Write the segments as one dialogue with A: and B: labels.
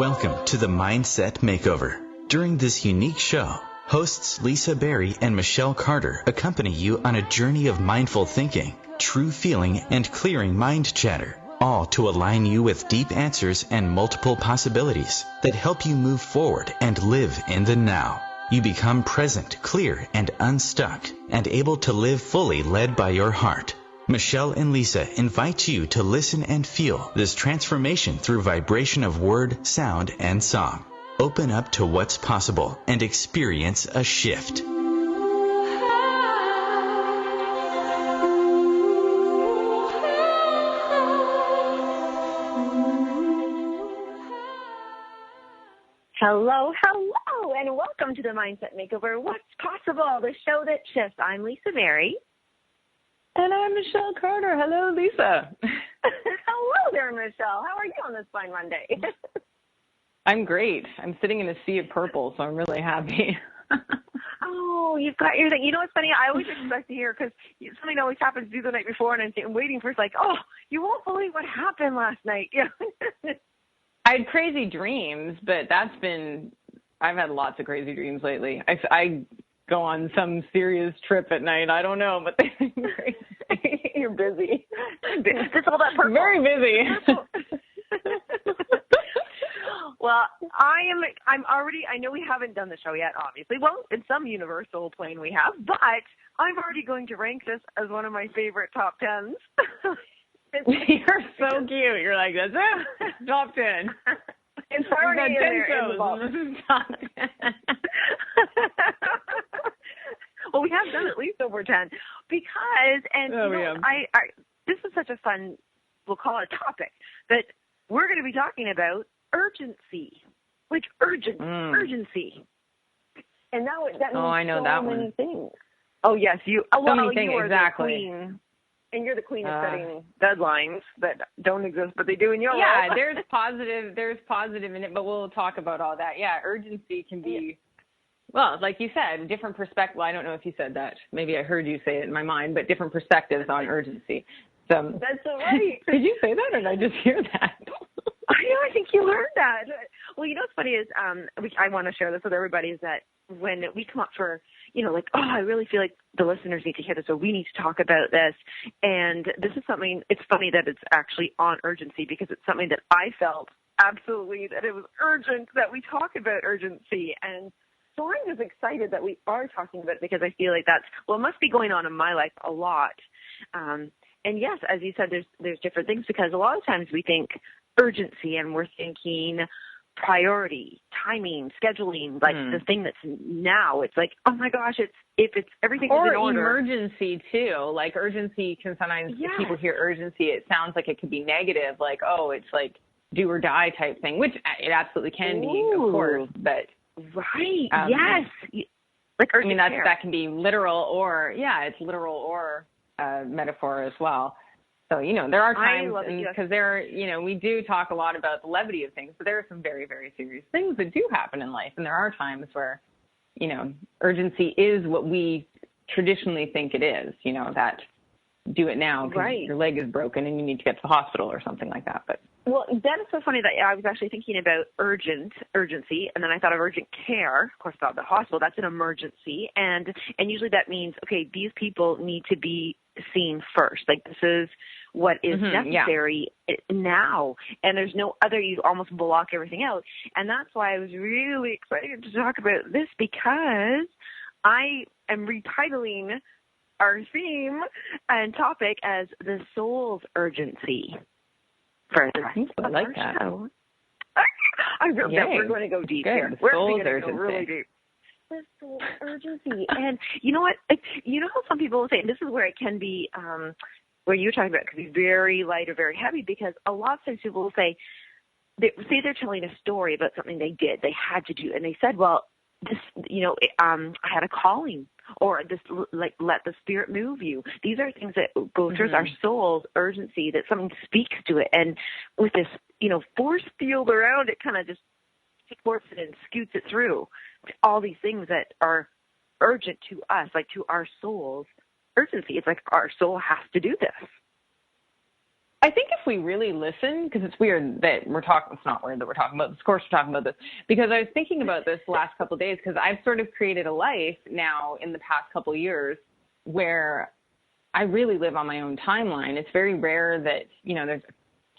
A: Welcome to the Mindset Makeover. During this unique show, hosts Lisa Berry and Michelle Carter accompany you on a journey of mindful thinking, true feeling, and clearing mind chatter, all to align you with deep answers and multiple possibilities that help you move forward and live in the now. You become present, clear, and unstuck, and able to live fully led by your heart. Michelle and Lisa invite you to listen and feel this transformation through vibration of word, sound, and song. Open up to what's possible and experience a shift.
B: Hello, and welcome to the Mindset Makeover. What's possible? The show that shifts. I'm Lisa Berry.
C: And I'm Michelle Carter. Hello, Lisa.
B: Hello there, Michelle. How are you on this fine Monday?
C: I'm great. I'm sitting in a sea of purple, so I'm really happy.
B: Oh, you've got your thing. You know what's funny? I always expect to hear, because something always happens to you the night before, and I'm waiting for it's like, oh, you won't believe what happened last night.
C: I had crazy dreams, but I've had lots of crazy dreams lately. I go on some serious trip at night. I don't know, but they've been crazy.
B: You're busy. It's all that purple.
C: Very busy.
B: Well, I know we haven't done the show yet, obviously. Well, in some universal plane we have, but I'm already going to rank this as one of my favorite top tens.
C: You're so cute. You're like, that's it? Top 10.
B: It's already in there.
C: Shows, and this is top 10.
B: Well, we have done at least over 10 because, and this is such a fun, we'll call it a topic, that we're going to be talking about urgency, like urgency. And now that means
C: I know
B: so
C: that
B: many
C: one.
B: things. Oh, yes. You
C: many things,
B: you are
C: exactly.
B: The queen. And you're the queen of setting deadlines that don't exist, but they do in your life.
C: Yeah, there's positive in it, but we'll talk about all that. Yeah, urgency can be, well, like you said, different perspective. Well, I don't know if you said that. Maybe I heard you say it in my mind, but different perspectives on urgency. So,
B: that's so right.
C: Did you say that, or did I just hear that?
B: I think you heard that. Well, you know what's funny is, I want to share this with everybody, is that when we come up for, like, oh, I really feel like the listeners need to hear this, or we need to talk about this. And this is something, it's funny that it's actually on urgency, because it's something that I felt absolutely that it was urgent that we talk about urgency. And so I'm just excited that we are talking about it, because I feel like it must be going on in my life a lot. And yes, as you said, there's different things, because a lot of times we think urgency and we're thinking priority, timing, scheduling, like the thing that's now. It's like, oh my gosh, if everything is in order.
C: Or emergency too. Like urgency can sometimes, if people hear urgency, it sounds like it could be negative, like, oh, it's like do or die type thing, which it absolutely can be, of course. But
B: right, yes. Like urgent care.
C: That can be literal or, it's literal or metaphor as well. So, there are times, because we do talk a lot about the levity of things, but there are some very, very serious things that do happen in life. And there are times where, urgency is what we traditionally think it is, that do it now because your leg is broken and you need to get to the hospital or something like that. But
B: well, that is so funny that I was actually thinking about urgency, and then I thought of urgent care. Of course, about the hospital, that's an emergency. And usually that means, okay, these people need to be seen first. Like, this is what is necessary now, and there's no other. You almost block everything out, and that's why I was really excited to talk about this, because I am retitling our theme and topic as the soul's urgency for the rest of our show. I really bet we're going to go deep here. We're going to go really deep. The soul's urgency. And you know what? You know how some people will say, and this is where it can be, where you're talking about, it could be very light or very heavy, because a lot of times people will say they're telling a story about something they did, they had to do, and they said, well, this, I had a calling, or this, like, let the spirit move you. These are things that go through our soul's urgency, that something speaks to it, and with this, force field around it, kind of just supports it and scoots it through all these things that are urgent to us, like to our soul's urgency. It's like our soul has to do this.
C: I think if we really listen, because it's weird that it's not weird that we're talking about this, of course we're talking about this, because I was thinking about this the last couple of days, because I've sort of created a life now in the past couple of years where I really live on my own timeline. It's very rare that, there's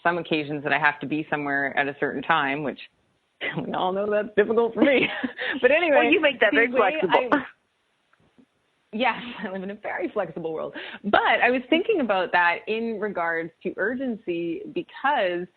C: some occasions that I have to be somewhere at a certain time, which we all know that's difficult for me. But anyway.
B: Well, you make that very flexible.
C: Yes, I live in a very flexible world. But I was thinking about that in regards to urgency because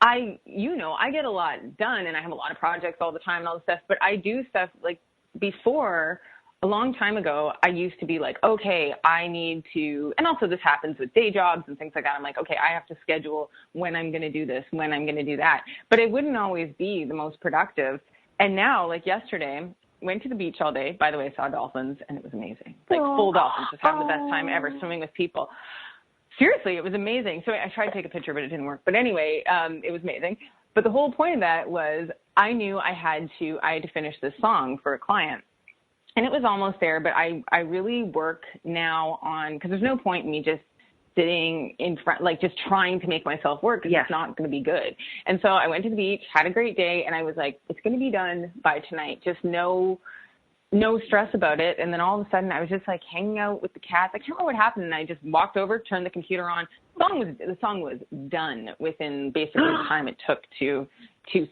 C: I get a lot done and I have a lot of projects all the time and all this stuff, but I do stuff like before. A long time ago, I used to be like, okay, I need to, and also this happens with day jobs and things like that. I'm like, okay, I have to schedule when I'm going to do this, when I'm going to do that. But it wouldn't always be the most productive. And now, like yesterday, went to the beach all day. By the way, saw dolphins, and it was amazing. Like full dolphins, just having the best time ever swimming with people. Seriously, it was amazing. So I tried to take a picture, but it didn't work. But anyway, it was amazing. But the whole point of that was I knew I had to finish this song for a client. And it was almost there, but I really work now on, because there's no point in me just sitting in front, like just trying to make myself work because It's not going to be good. And so I went to the beach, had a great day, and I was like, it's going to be done by tonight. Just no stress about it. And then all of a sudden I was just like hanging out with the cats. I can't remember what happened. And I just walked over, turned the computer on. The song was done within basically the time it took to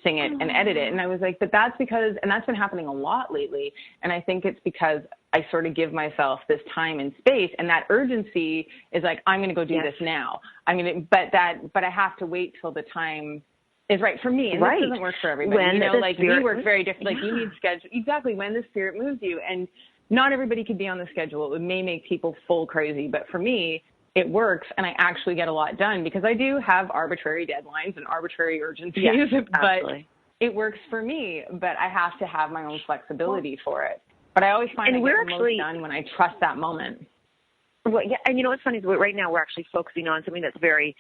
C: sing it and edit it. And I was like, but that's because, and that's been happening a lot lately. And I think it's because I sort of give myself this time and space, and that urgency is like, I'm going to go do this now. I mean, but I have to wait till the time is right for me. And this doesn't work for everybody. We work very different. Like you need schedule. Exactly. When the spirit moves you, and not everybody could be on the schedule. It may make people full crazy, but for me, it works, and I actually get a lot done because I do have arbitrary deadlines and arbitrary urgencies, but it works for me, but I have to have my own flexibility for it. But I always find I get the most done when I trust that moment.
B: Well, yeah, and what's funny is right now we're actually focusing on something that's very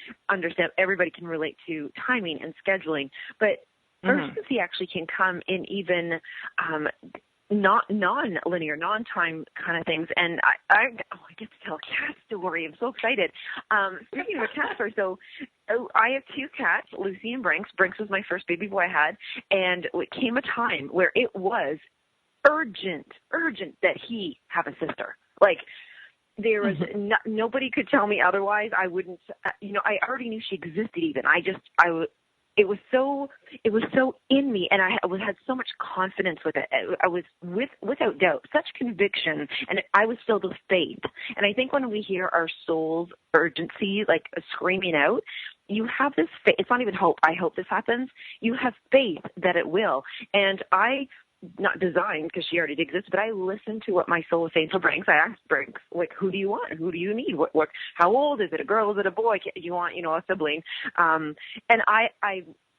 B: everybody can relate to, timing and scheduling, but urgency actually can come in even not non-linear, non-time kind of things. And I get to tell a cat story. I'm so excited. Speaking of a cat story, so I have two cats, Lucy and Brinks. Brinks was my first baby boy I had, and it came a time where it was urgent that he have a sister. Like, there was nobody could tell me otherwise. I wouldn't, I already knew she existed even. It was so in me, and I had so much confidence with it. I was without doubt, such conviction, and I was filled with faith. And I think when we hear our soul's urgency, like screaming out, you have this faith. It's not even hope. I hope this happens. You have faith that it will. And I, not designed because she already exists, but I listened to what my soul was saying. So Brinks, I asked Brinks, like, who do you want? Who do you need? What, how old is it? A girl? Is it a boy? Do you want, a sibling? And I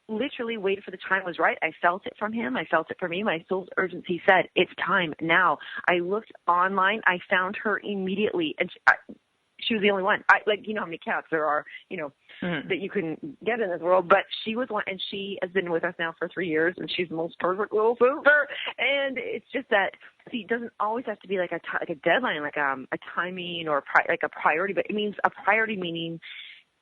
B: literally waited for the time was right. I felt it from him. I felt it from me. My soul's urgency said, it's time now. I looked online. I found her immediately. And she was the only one. How many cats there are, that you can get in this world. But she was one, and she has been with us now for 3 years, and she's the most perfect little super. And it's just that, it doesn't always have to be like a deadline, like a timing or like a priority, but it means a priority meaning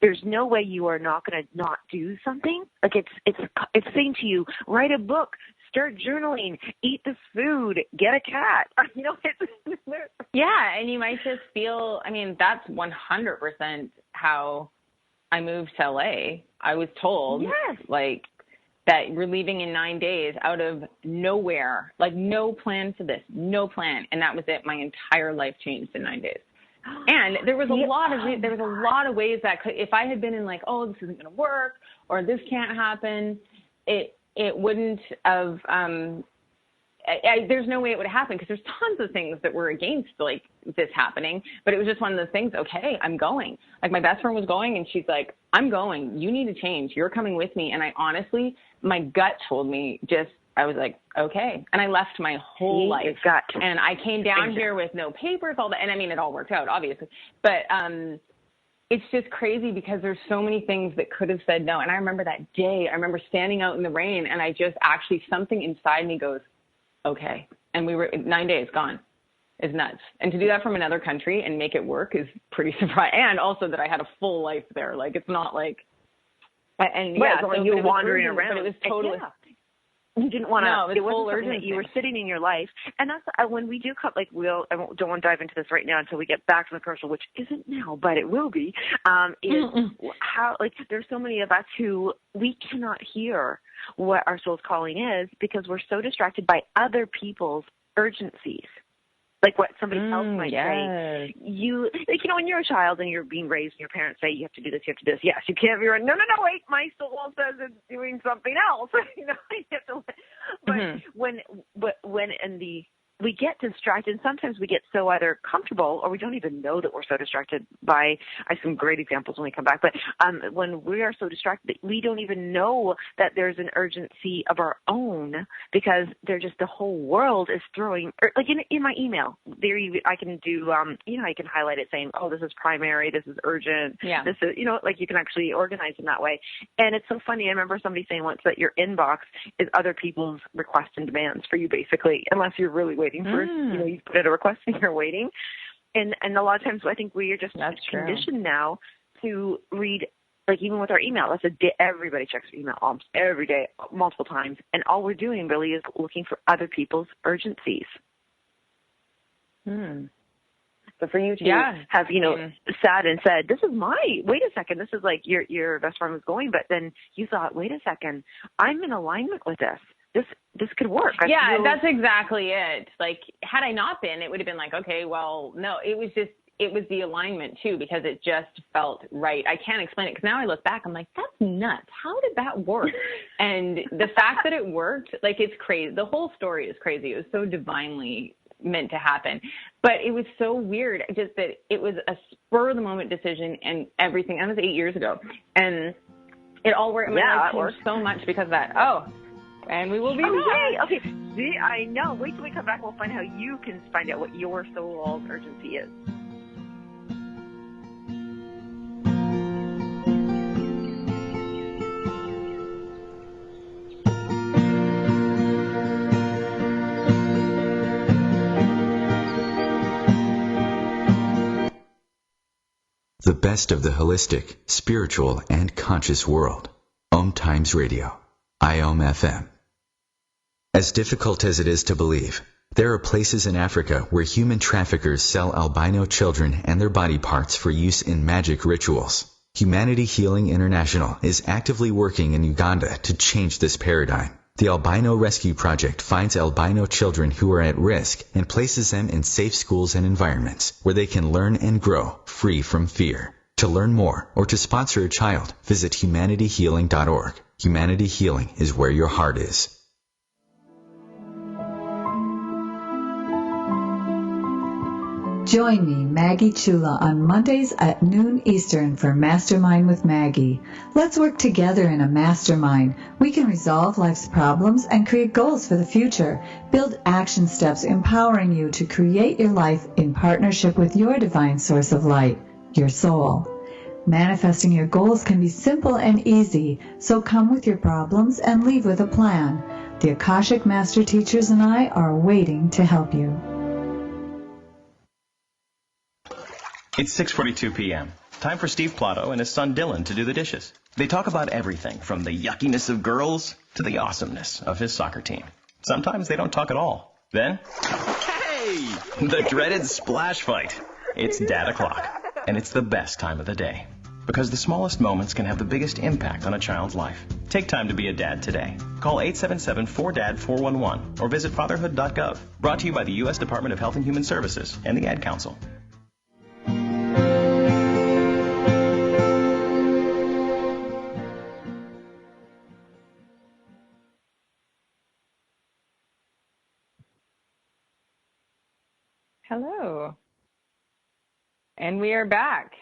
B: there's no way you are not going to not do something. Like it's saying to you, write a book, start journaling, eat this food, get a cat.
C: Yeah, and you might just feel, that's 100% how I moved to LA. I was told, that we're leaving in 9 days out of nowhere, like no plan for this, no plan. And that was it. My entire life changed in 9 days. And there was a lot of ways that if I had been in like, oh, this isn't going to work or this can't happen, it wouldn't have, there's no way it would happen because there's tons of things that were against like this happening, but it was just one of those things. Okay, I'm going. Like my best friend was going and she's like, I'm going. You need to change. You're coming with me. And I honestly, my gut told me I was like, okay. And I left my whole life. And I came down here with no papers, all that. And it all worked out, obviously. But it's just crazy because there's so many things that could have said no. And I remember that day, I remember standing out in the rain and I just actually, something inside me goes, okay. And we were 9 days gone. is nuts. And to do that from another country and make it work is pretty surprising. And also that I had a full life there. Like, it's not like, and yeah,
B: so
C: so
B: you were wandering around.
C: But it was totally.
B: Yeah. You didn't want to.
C: No,
B: it wasn't something that you were sitting in your life, and that's when we do come. Like don't want to dive into this right now until we get back from the commercial, which isn't now, but it will be. Is how there's so many of us who we cannot hear what our soul's calling is because we're so distracted by other people's urgencies. Like what somebody else might say. When you're a child and you're being raised and your parents say you have to do this, you have to do this. Yes, you can't be right. No, wait, my soul says it's doing something else. You have to. But when we get distracted, and sometimes we get so either comfortable or we don't even know that we're so distracted by, I have some great examples when we come back, but when we are so distracted that we don't even know that there's an urgency of our own because the whole world is throwing, like in my email, there I can do, I can highlight it saying, oh, this is primary, this is urgent, this is, you can actually organize in that way. And it's so funny. I remember somebody saying once that your inbox is other people's requests and demands for you, basically, unless you're really waiting for, you put in a request and you're waiting. And a lot of times I think we are just conditioned now to read, like even with our email, everybody checks their email almost every day, multiple times. And all we're doing really is looking for other people's urgencies. So for you to have, sat and said, wait a second, this is like your best friend was going, but then you thought, wait a second, I'm in alignment with this. This could work.
C: That's exactly it. Like, had I not been, it would have been like, okay, well, no, it was the alignment too, because it just felt right. I can't explain it because now I look back, I'm like, that's nuts. How did that work? And the fact that it worked, like, it's crazy. The whole story is crazy. It was so divinely meant to happen, but it was so weird. Just that it was a spur of the moment decision and everything. That was 8 years ago, and it all worked. I changed so much because of that. And we will be back.
B: Okay. See, I know. Wait till we come back. We'll find how you can find out what your soul's urgency is.
A: The best of the holistic, spiritual, and conscious world. OMTimes Radio. IOM FM. As difficult as it is to believe, there are places in Africa where human traffickers sell albino children and their body parts for use in magic rituals. Humanity Healing International is actively working in Uganda to change this paradigm. The Albino Rescue Project finds albino children who are at risk and places them in safe schools and environments where they can learn and grow free from fear. To learn more or to sponsor a child, visit humanityhealing.org. Humanity Healing is where your heart is.
D: Join me, Maggie Chula, on Mondays at noon Eastern for Mastermind with Maggie. Let's work together in a mastermind. We can resolve life's problems and create goals for the future. Build action steps empowering you to create your life in partnership with your divine source of light, your soul. Manifesting your goals can be simple and easy, so come with your problems and leave with a plan. The Akashic Master Teachers and I are waiting to help you.
E: It's 6:42 p.m. Time for Steve Plato and his son Dylan to do the dishes. They talk about everything from the yuckiness of girls to the awesomeness of his soccer team. Sometimes they don't talk at all. Then, hey! The dreaded splash fight. It's Dad o'clock, and it's the best time of the day. Because the smallest moments can have the biggest impact on a child's life. Take time to be a dad today. Call 877-4DAD-411 or visit fatherhood.gov. Brought to you by the U.S. Department of Health and Human Services and the Ad Council.
C: Hello. And we are back.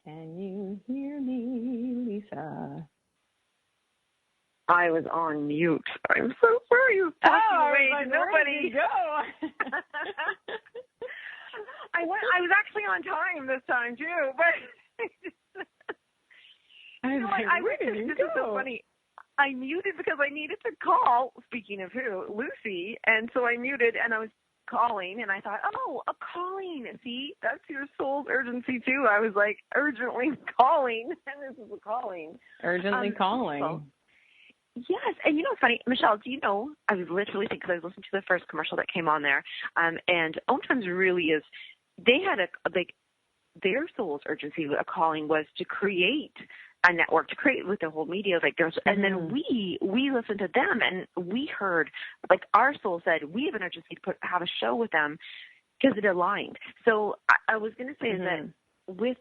C: Can you hear me, Lisa?
B: I was on mute. I'm so sorry. You talking away to nobody.
C: Go.
B: I was actually on time this time too, but this is so funny. I muted because I needed to call. Speaking of who, Lucy, and so I muted, and I was calling, and I thought, oh, a calling. See, that's your soul's urgency too. I was like, urgently calling, and this is a calling.
C: Urgently calling.
B: So, yes, and you know what's funny, Michelle, do you know, I was literally thinking, because I was listening to the first commercial that came on there, and OMTimes really is, they had their soul's urgency, a calling was to create a network, to create with the whole media, like there's, and then we listened to them, and we heard, like our soul said, we have an urgency to have a show with them because it aligned. So I was going to say that with,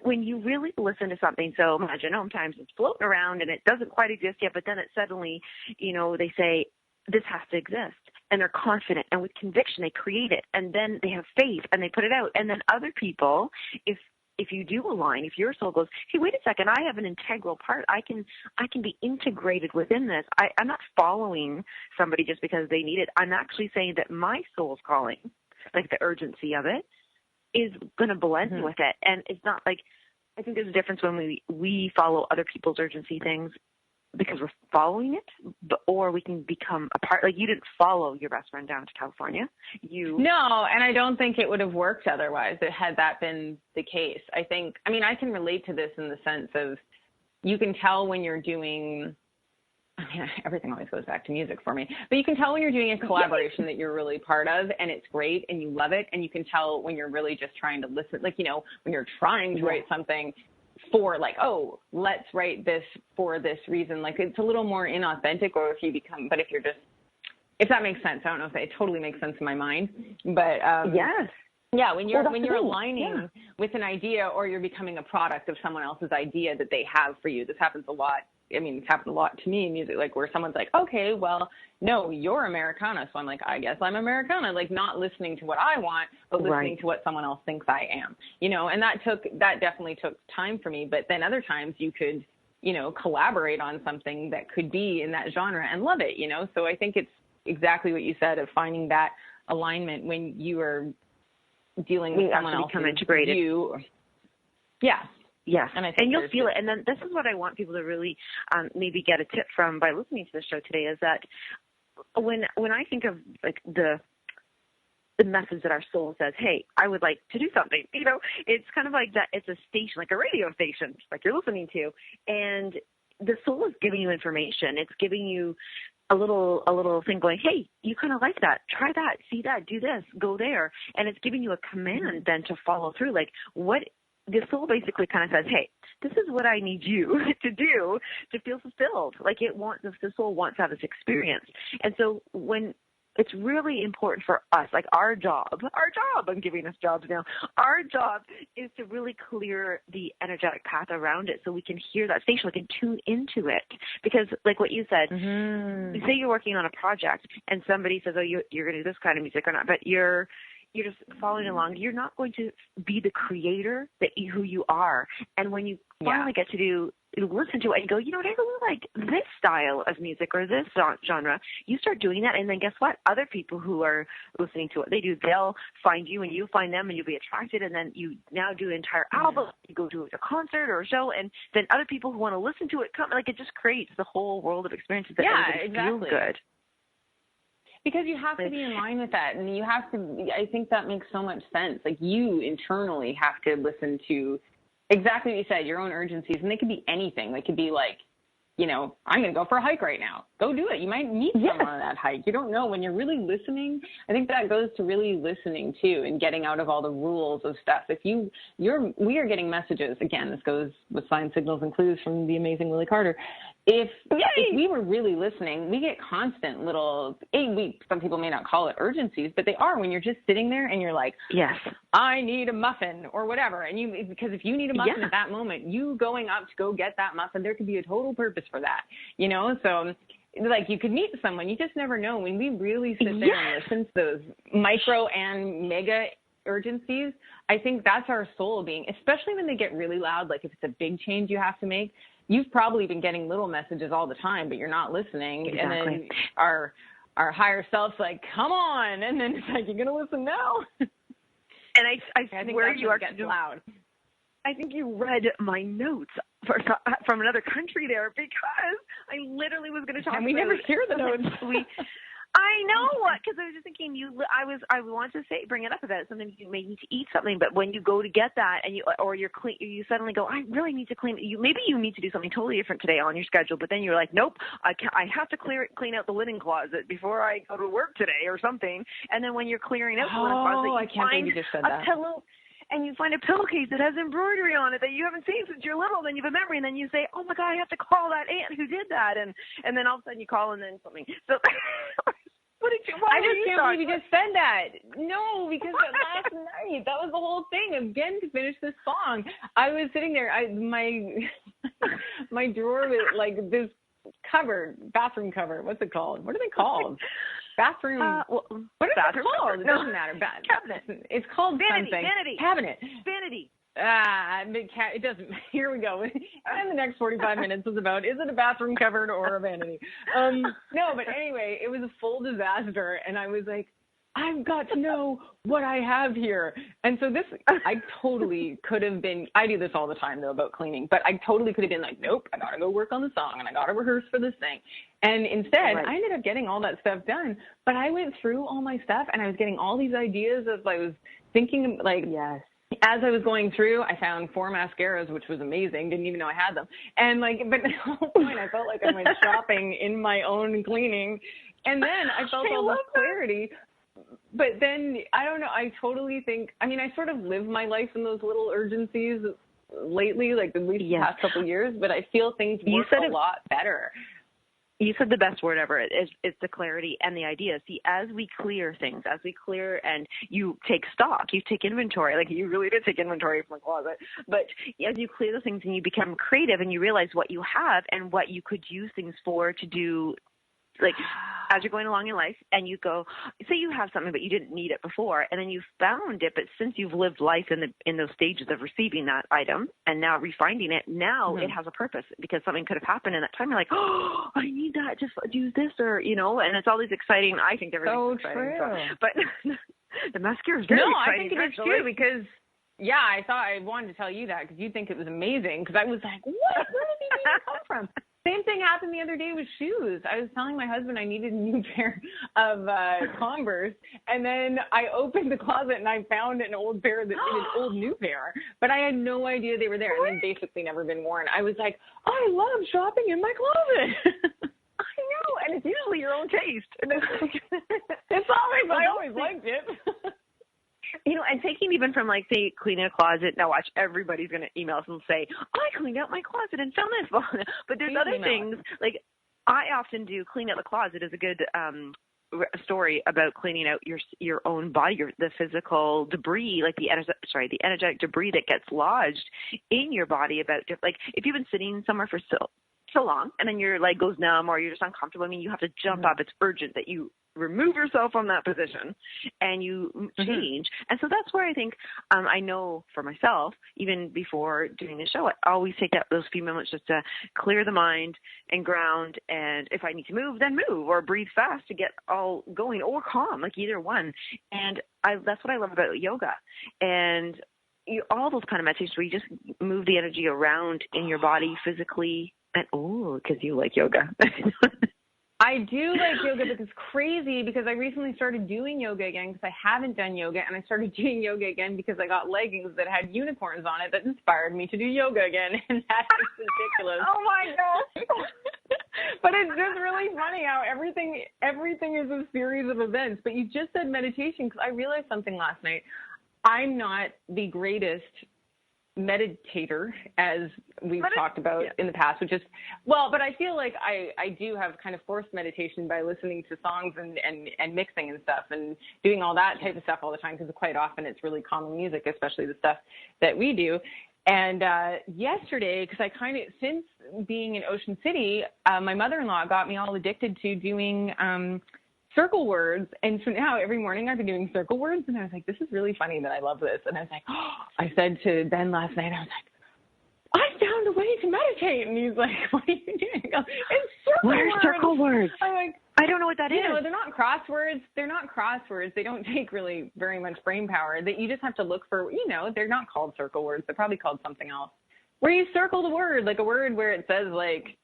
B: when you really listen to something, so imagine OMTimes it's floating around and it doesn't quite exist yet, but then it suddenly, you know, they say, this has to exist. And they're confident, and with conviction they create it, and then they have faith and they put it out. And then other people, if you do align, if your soul goes, hey, wait a second, I have an integral part. I can be integrated within this. I'm not following somebody just because they need it. I'm actually saying that my soul's calling, like the urgency of it, is going to blend with it. And it's not like, I think there's a difference when we follow other people's urgency things because we're following it, or we can become a part. Like, you didn't follow your best friend down to California.
C: No, and I don't think it would have worked otherwise had that been the case. I can relate to this in the sense of, you can tell when you're doing, everything always goes back to music for me, but you can tell when you're doing a collaboration that you're really part of and it's great and you love it, and you can tell when you're really just trying to listen, like, you know, when you're trying to write something for, like, oh, let's write this for this reason. Like, it's a little more inauthentic, or if that makes sense. I don't know if it totally makes sense in my mind, but
B: yes.
C: Yeah, when you're aligning with an idea, or you're becoming a product of someone else's idea that they have for you. This happens a lot. I mean, it's happened a lot to me in music, like where someone's like, okay, well, no, you're Americana. So I'm like, I guess I'm Americana, like not listening to what I want, but listening to what someone else thinks I am, you know, and that definitely took time for me. But then other times you could, you know, collaborate on something that could be in that genre and love it, you know? So I think it's exactly what you said of finding that alignment when you are dealing with someone else's view. Yeah.
B: Yes, and you'll feel it. And then this is what I want people to really maybe get a tip from by listening to the show today, is that when I think of, like, the message that our soul says, hey, I would like to do something, you know, it's kind of like that. It's a station, like a radio station, like you're listening to, and the soul is giving you information. It's giving you a little thing going, hey, you kind of like that. Try that. See that. Do this. Go there. And it's giving you a command then to follow through. Like, what the soul basically kind of says, hey, this is what I need you to do to feel fulfilled. Like, the soul wants to have this experience. And so when it's really important for us, like our job, I'm giving us jobs now. Our job is to really clear the energetic path around it so we can hear that station, we can tune into it. Because like what you said, say you're working on a project and somebody says, oh, you're going to do this kind of music or not, but you're just following along. You're not going to be the creator who you are. And when you finally get to listen to it and go, you know what, I really like this style of music or this genre, you start doing that. And then guess what? Other people who are listening to what they do, they'll find you and you find them and you'll be attracted. And then you now do an entire album. You go to a concert or a show, and then other people who want to listen to it come. Like, it just creates the whole world of experiences that feel good.
C: Because you have to be in line with that, and you have to, I think that makes so much sense. Like, you internally have to listen to exactly what you said, your own urgencies, and they could be anything. They could be like, you know, I'm going to go for a hike right now. Go do it. You might meet someone on that hike. You don't know. When you're really listening, I think that goes to really listening too, and getting out of all the rules of stuff. If we are getting messages, again, this goes with signs, signals, and clues from the amazing Lily Carter. If we were really listening, we get constant little, some people may not call it urgencies, but they are, when you're just sitting there and you're like, yes, I need a muffin or whatever. And because if you need a muffin at that moment, you going up to go get that muffin, there could be a total purpose for that, you know? So like, you could meet someone, you just never know. When we really sit there and listen to those micro and mega urgencies, I think that's our soul being, especially when they get really loud, like if it's a big change you have to make. You've probably been getting little messages all the time, but you're not listening. Exactly. And then our higher self's like, come on. And then it's like, you're going to listen now.
B: And I think where you are
C: gets loud.
B: I think you read my notes from another country there, because I literally was going to talk about.
C: And we never hear the notes.
B: I know what, because I was just thinking I wanted to bring it up about something you may need to eat something, but when you go to get that and you suddenly go, I really need to clean. Maybe you need to do something totally different today on your schedule, but then you're like, nope, I have to clean out the linen closet before I go to work today or something. And then when you're clearing out the linen closet,
C: I can't believe you just said that.
B: Pillow. And you find a pillowcase that has embroidery on it that you haven't seen since you're little. Then you have a memory, and then you say, "Oh my God, I have to call that aunt who did that." And then all of a sudden you call, and then something. So,
C: I just can't believe you just said that. No, because last night that was the whole thing. Again, to finish this song, I was sitting there. My drawer was like this bathroom cover. What's it called? What are they called? Bathroom. What is it called? It doesn't matter. Cabinet. It's called
B: vanity,
C: something.
B: Vanity.
C: Cabinet.
B: Vanity.
C: It doesn't. Here we go. And the next 45 minutes is about, is it a bathroom cover or a vanity? No, but anyway, it was a full disaster. And I was like, I've got to know what I have here. And so I totally could have been, I do this all the time though about cleaning, but I totally could have been like, nope, I got to go work on the song and I got to rehearse for this thing. And instead, I ended up getting all that stuff done. But I went through all my stuff and I was getting all these ideas as I was thinking, like, yes. As I was going through, I found 4 mascaras, which was amazing. Didn't even know I had them. And but at the whole point, I felt like I went shopping in my own cleaning. And then I felt all this clarity. But then, I don't know, I totally think, I sort of live my life in those little urgencies lately, like at least the past couple of years, but I feel things work a lot better.
B: You said the best word ever. It's the clarity and the idea. See, as we clear things, and you take stock, you take inventory, like you really did take inventory from the closet, but as you clear those things and you become creative and you realize what you have and what you could use things for to do, like as you're going along in life and you go, say you have something but you didn't need it before and then you found it, but since you've lived life in those stages of receiving that item and now refining it, now it has a purpose because something could have happened in that time. You're like, oh, I need that, just use this, or and it's all these exciting, I think everything's exciting.
C: True.
B: But the mascara is very exciting.
C: I think it is too because I thought I wanted to tell you that because you think it was amazing because I was like, what? Where did these even come from? Same thing happened the other day with shoes. I was telling my husband I needed a new pair of Converse, and then I opened the closet and I found an old pair an old new pair, but I had no idea they were there, and they've basically never been worn. I was like, I love shopping in my closet.
B: I know, and it's usually your own taste.
C: I always liked it.
B: And taking even from like, say, cleaning a closet. Now watch, everybody's going to email us and say, I cleaned out my closet and found this. But there's other things, like I often do. Clean out the closet is a good story about cleaning out your own body, the physical debris, like the energetic debris that gets lodged in your body about, like if you've been sitting somewhere for so long and then your leg goes numb or you're just uncomfortable, you have to jump up. It's urgent that you remove yourself from that position and you change. And so that's where I think, I know for myself, even before doing the show, I always take those few moments just to clear the mind and ground. And if I need to move, then move or breathe fast to get all going, or calm, like either one. And that's what I love about yoga. And all those kind of meditations where you just move the energy around in your body physically. And because you like yoga.
C: I do like yoga, but it's crazy because I recently started doing yoga again because I haven't done yoga, and I started doing yoga again because I got leggings that had unicorns on it that inspired me to do yoga again, and that is ridiculous.
B: Oh my gosh.
C: But it's just really funny how everything is a series of events. But you just said meditation because I realized something last night. I'm not the greatest meditator, as we've talked about in the past, which is, but I feel like I do have kind of forced meditation by listening to songs and mixing and stuff and doing all that type of stuff all the time, because quite often it's really calming music, especially the stuff that we do. And yesterday, because since being in Ocean City, my mother-in-law got me all addicted to doing circle words. And so now every morning I've been doing circle words, and I was like, this is really funny that I love this. And I was like, I said to Ben last night, I was like, I found a way to meditate. And he's like, what are you doing? I go, it's circle words.
B: What are circle words?
C: I'm like,
B: I don't know what that is.
C: They're not crosswords. They don't take really very much brain power. That you just have to look for, they're not called circle words. They're probably called something else. Where you circle the word, like a word where it says like,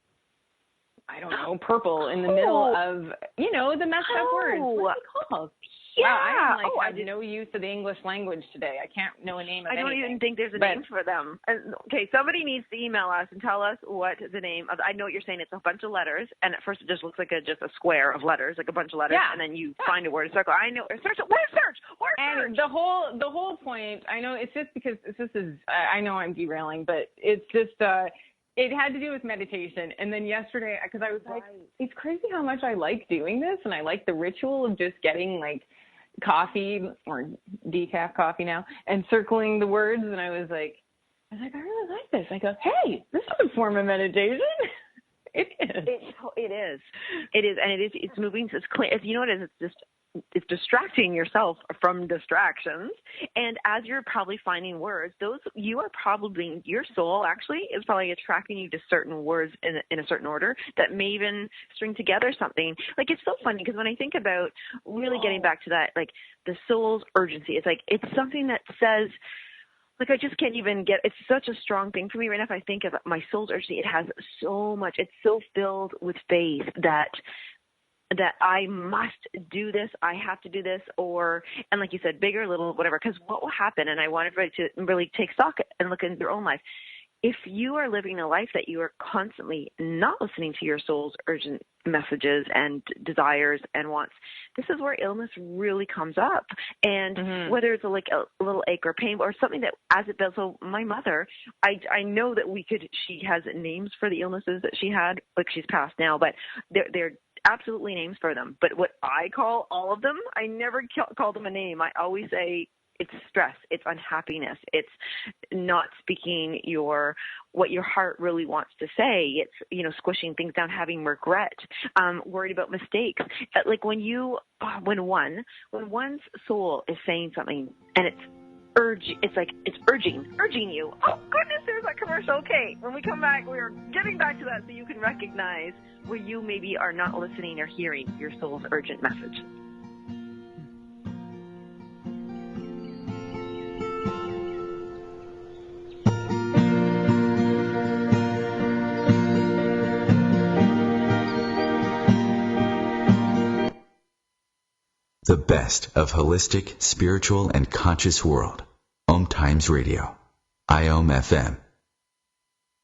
C: I don't know, purple in the middle of, the messed up words. What are they called?
B: Yeah.
C: Wow, I have no use of the English language today. I can't know a name of anything.
B: I don't even think there's a name for them. Okay, somebody needs to email us and tell us what the name of. I know what you're saying. It's a bunch of letters, and at first it just looks like just a square of letters, like a bunch of letters, and then you find a word circle. I know. Search. Word search.
C: And the whole point. I know it's just because this is. I know I'm derailing, but it's just. It had to do with meditation. And then yesterday, because I was like, it's crazy how much I like doing this, and I like the ritual of just getting like coffee or decaf coffee now and circling the words. And I was like, I really like this. I go, hey, this is a form of meditation. It is.
B: It is. And it's moving. It's clear. You know what it is? It's distracting yourself from distractions. And as you're probably finding words, your soul actually is probably attracting you to certain words in a certain order that may even string together something. Like, it's so funny because when I think about really getting back to that, like the soul's urgency, it's something that says, like, I just can't even it's such a strong thing for me right now. If I think of my soul's urgency, it has so much, it's so filled with faith that I must do this, I have to do this, and like you said, bigger, little, whatever, because what will happen, and I want everybody to really take stock and look into their own life. If you are living a life that you are constantly not listening to your soul's urgent messages and desires and wants, this is where illness really comes up. And whether it's a little ache or pain or something that as it builds. So my mother, I know that she has names for the illnesses that she had, like she's passed now, but they're absolutely names for them. But what I call all of them, I never call them a name. I always say it's stress, it's unhappiness, it's not speaking what your heart really wants to say. It's, squishing things down, having regret, worried about mistakes. Like when one's soul is saying something and it's urging you. Oh goodness, there's that commercial. Okay, when we come back, we're getting back to that so you can recognize where you maybe are not listening or hearing your soul's urgent message.
A: The best of holistic, spiritual, and conscious world. OMTimes Radio. IOM FM.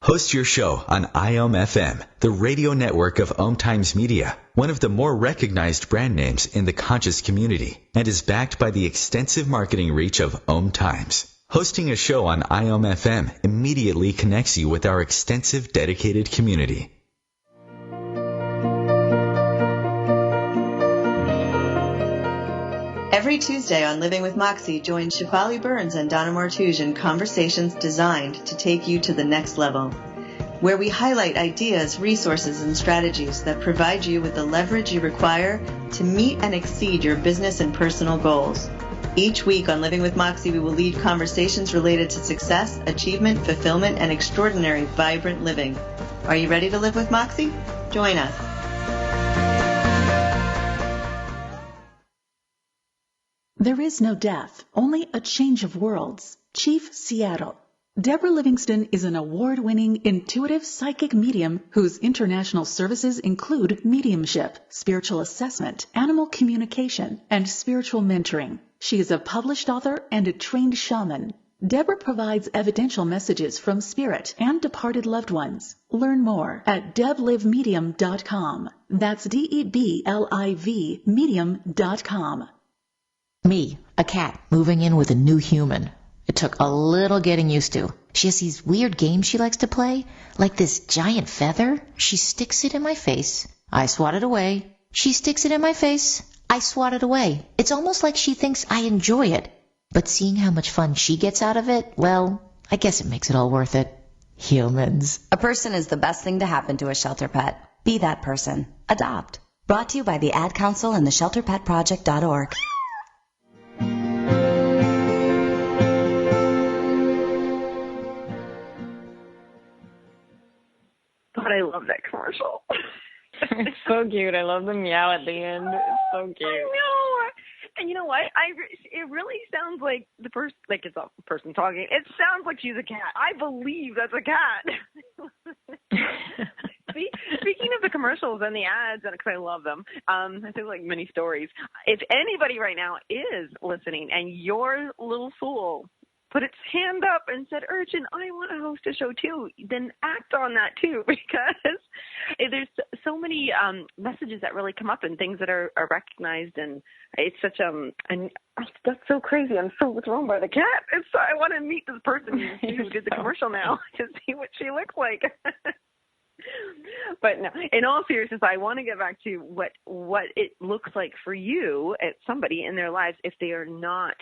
A: Host your show on IOM FM, the radio network of OMTimes Media, one of the more recognized brand names in the conscious community, and is backed by the extensive marketing reach of OMTimes. Hosting a show on IOM FM immediately connects you with our extensive dedicated community.
F: Every Tuesday on Living with Moxie, join Shefali Burns and Donna Martouge in conversations designed to take you to the next level, where we highlight ideas, resources, and strategies that provide you with the leverage you require to meet and exceed your business and personal goals. Each week on Living with Moxie, we will lead conversations related to success, achievement, fulfillment, and extraordinary, vibrant living. Are you ready to live with Moxie? Join us.
G: There is no death, only a change of worlds. Chief Seattle. Deborah Livingston is an award-winning intuitive psychic medium whose international services include mediumship, spiritual assessment, animal communication, and spiritual mentoring. She is a published author and a trained shaman. Deborah provides evidential messages from spirit and departed loved ones. Learn more at deblivemedium.com. That's DEBLIV medium.com.
H: Me, a cat, moving in with a new human. It took a little getting used to. She has these weird games she likes to play, like this giant feather. She sticks it in my face. I swat it away. She sticks it in my face. I swat it away. It's almost like she thinks I enjoy it. But seeing how much fun she gets out of it, well, I guess it makes it all worth it. Humans.
I: A person is the best thing to happen to a shelter pet. Be that person. Adopt. Brought to you by the Ad Council and the ShelterPetProject.org.
B: But I love that commercial.
C: It's so cute. I love the meow at the end. It's so cute.
B: I know. And you know what? It really sounds like the person, like it's a person talking. It sounds like she's a cat. I believe that's a cat. Speaking of the commercials and the ads, and because I love them, I feel like mini stories. If anybody right now is listening and your little soul put its hand up and said, Urgent, I want to host a show too, then act on that too, because there's so many messages that really come up and things that are recognized, and it's such and that's so crazy. I'm so thrown by the cat. I want to meet this person who did the commercial now to see what she looks like. But no, in all seriousness, I want to get back to what it looks like for you at somebody in their lives if they are not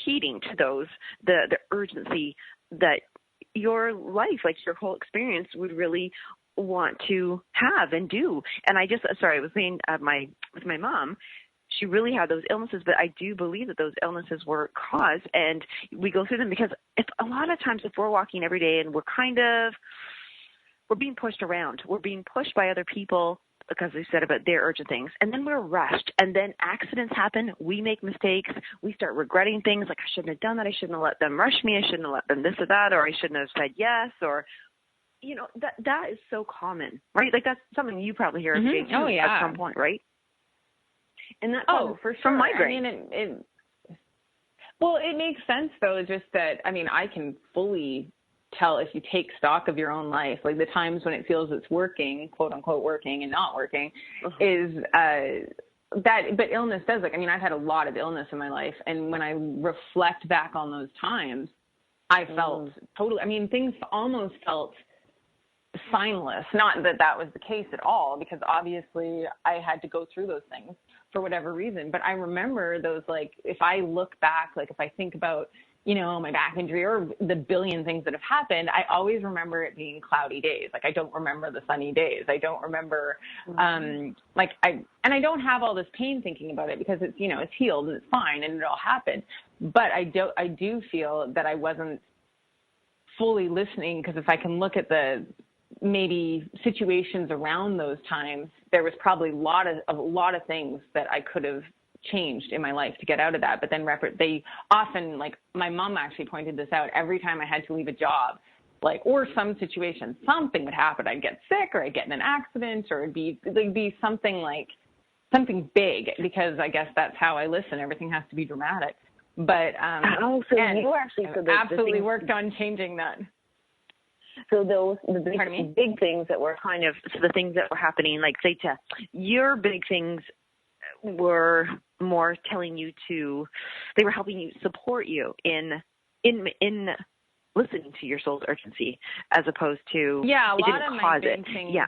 B: heeding to those, the urgency that your life, like your whole experience, would really want to have and do. And I was saying with my mom, she really had those illnesses, but I do believe that those illnesses were caused, and we go through them because a lot of times if we're walking every day and we're being pushed around, we're being pushed by other people because they said about their urgent things, and then we're rushed, and then accidents happen, we make mistakes, we start regretting things like I shouldn't have done that, I shouldn't have let them rush me, I shouldn't have let them this or that, or I shouldn't have said yes, or that is so common, right? Like that's something you probably hear at some point, right? And that
C: for sure.
B: From migraine.
C: I mean, it makes sense though, just that I can fully tell if you take stock of your own life, like the times when it feels it's working, quote unquote working and not working, is but illness does I've had a lot of illness in my life, and when I reflect back on those times, I felt totally, things almost felt signless. Not that was the case at all, because obviously I had to go through those things for whatever reason, but I remember those, if I look back, if I think about my back injury or the billion things that have happened, I always remember it being cloudy days. I don't remember the sunny days. I don't remember, I don't have all this pain thinking about it because it's, it's healed and it's fine and it all happened. But I do feel that I wasn't fully listening, because if I can look at the maybe situations around those times, there was probably a lot of things that I could have changed in my life to get out of that. But then they often, my mom actually pointed this out, every time I had to leave a job, or some situation, something would happen. I'd get sick, or I'd get in an accident, or it'd be something big, because I guess that's how I listen. Everything has to be dramatic. But you actually absolutely worked on changing that.
B: So the big things that were the things that were happening, say your big things were more telling you they were helping you, support you in listening to your soul's urgency, as opposed to
C: a lot of my
B: big
C: things.
B: Yeah.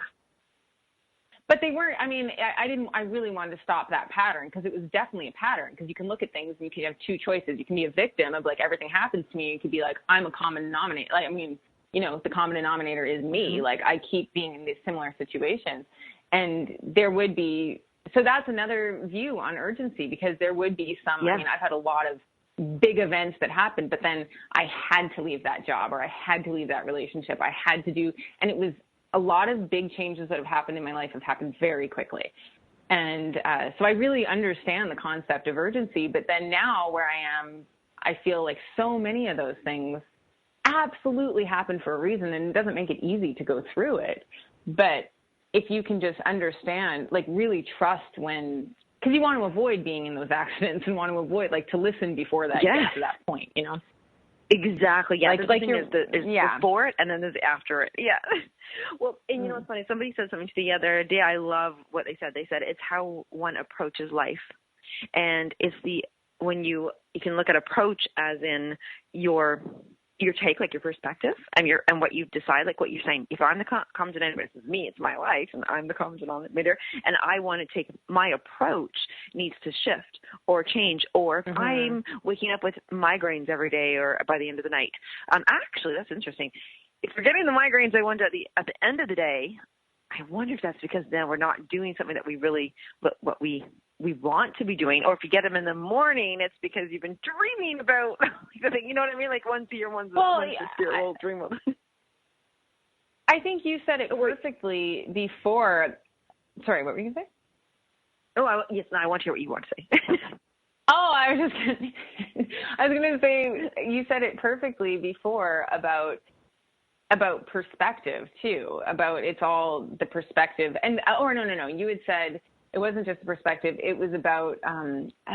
C: But they weren't, I really wanted to stop that pattern, because it was definitely a pattern, because you can look at things and you can have two choices. You can be a victim of everything happens to me. You could be I'm a common denominator. The common denominator is me. I keep being in these similar situations, and there would be, so that's another view on urgency, because there would be some, I've had a lot of big events that happened, but then I had to leave that job, or I had to leave that relationship. I had to do, and it was a lot of big changes that have happened in my life have happened very quickly. And so I really understand the concept of urgency, but then now where I am, I feel like so many of those things absolutely happen for a reason, and it doesn't make it easy to go through it. But if you can just understand, really trust when, because you want to avoid being in those accidents and want to avoid, to listen before that gets to that point,
B: Exactly. Yeah. There's before it, and then there's after it. Yeah. Well, and it's funny. Somebody said something to me the other day. I love what they said. They said it's how one approaches life, and it's when you can look at approach as in your take, your perspective, and what you decide, what you're saying. If I'm the common denominator, this is me, it's my life, and I'm the common denominator, and I want to take my approach needs to shift or change. Or if I'm waking up with migraines every day or by the end of the night, actually, that's interesting. If we're getting the migraines, I wonder at the end of the day, I wonder if that's because then we're not doing something that we really, what we want to be doing. Or if you get them in the morning, it's because you've been dreaming about the thing. You know what I mean? One's here, one's your old dream of.
C: I think you said it perfectly before. Sorry, what were you going to say?
B: Oh, yes. No, I want to hear what you want to say.
C: I was going to say, you said it perfectly before about about perspective too, about it's all the perspective. And, no, you had said it wasn't just the perspective. It was about, how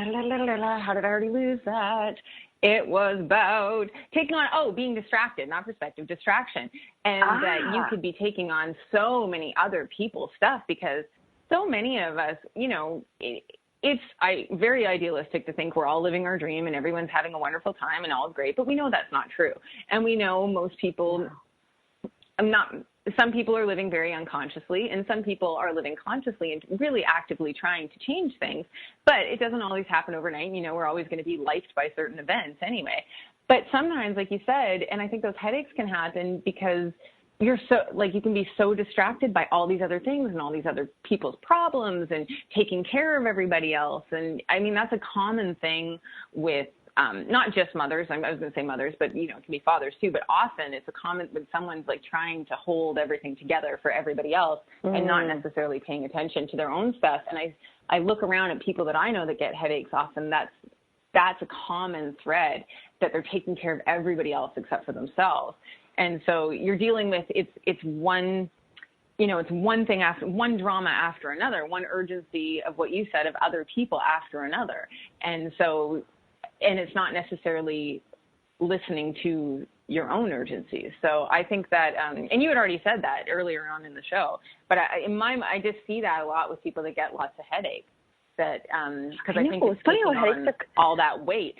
C: did I already lose that? It was about taking on, being distracted, not perspective, distraction. And that you could be taking on so many other people's stuff, because so many of us, it's very idealistic to think we're all living our dream and everyone's having a wonderful time and all is great, but we know that's not true. And we know most people, some people are living very unconsciously, and some people are living consciously and really actively trying to change things. But it doesn't always happen overnight. We're always going to be lifed by certain events anyway. But sometimes, like you said, and I think those headaches can happen because you're you can be so distracted by all these other things and all these other people's problems and taking care of everybody else. And I mean, that's a common thing with not just mothers. I was going to say mothers, but it can be fathers too. But often it's a common when someone's like trying to hold everything together for everybody else and not necessarily paying attention to their own stuff. And I look around at people that I know that get headaches. Often that's a common thread, that they're taking care of everybody else except for themselves. And so you're dealing with it's one. It's one thing after one drama after another, one urgency of what you said of other people after another. And it's not necessarily listening to your own urgencies. So I think that, and you had already said that earlier on in the show, but I just see that a lot with people that get lots of headaches. That because I think it's taking on all that weight.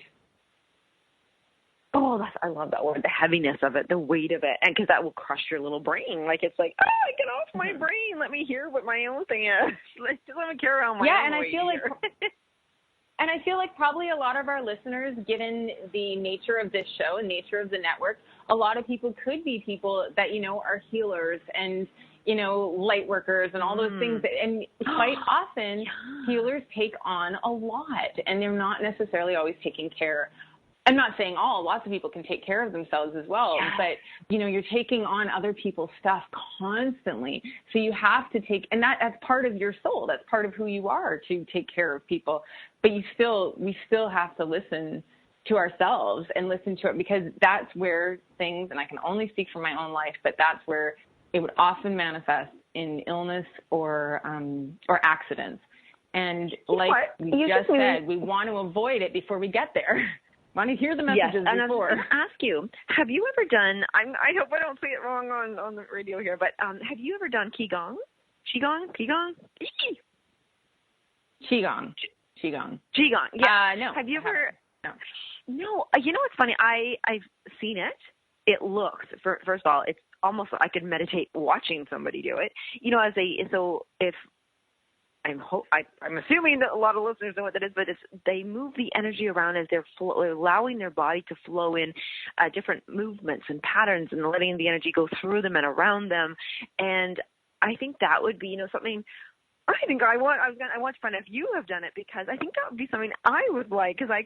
B: Oh, I love that word, the heaviness of it, the weight of it, and because that will crush your little brain. Like it's like, get off my brain. Let me hear what my own thing is. Just let me carry on my own weight here.
C: And I feel like probably a lot of our listeners, given the nature of this show and nature of the network, a lot of people could be people that, are healers and, light workers and all those things. And quite often healers take on a lot, and they're not necessarily always taking care. I'm not saying lots of people can take care of themselves as well, but, you're taking on other people's stuff constantly. So you have to and that's part of your soul. That's part of who you are, to take care of people. But we still have to listen to ourselves and listen to it, because that's where things, and I can only speak from my own life, but that's where it would often manifest in illness or accidents. And like we just said, we want to avoid it before we get there. Want to hear the messages before.
B: And I was going to ask you, have you ever done, I hope I don't say it wrong on the radio here, but have you ever done Qigong? Qigong? Qigong, yeah.
C: No.
B: Have you ever? No. It's funny. I've seen it. It looks, first of all, it's almost like I could meditate watching somebody do it. I'm assuming that a lot of listeners know what that is, but they move the energy around as they're allowing their body to flow in different movements and patterns, and letting the energy go through them and around them. And I think that would be, something I want to find out if you have done it, because I think that would be something I would like, because I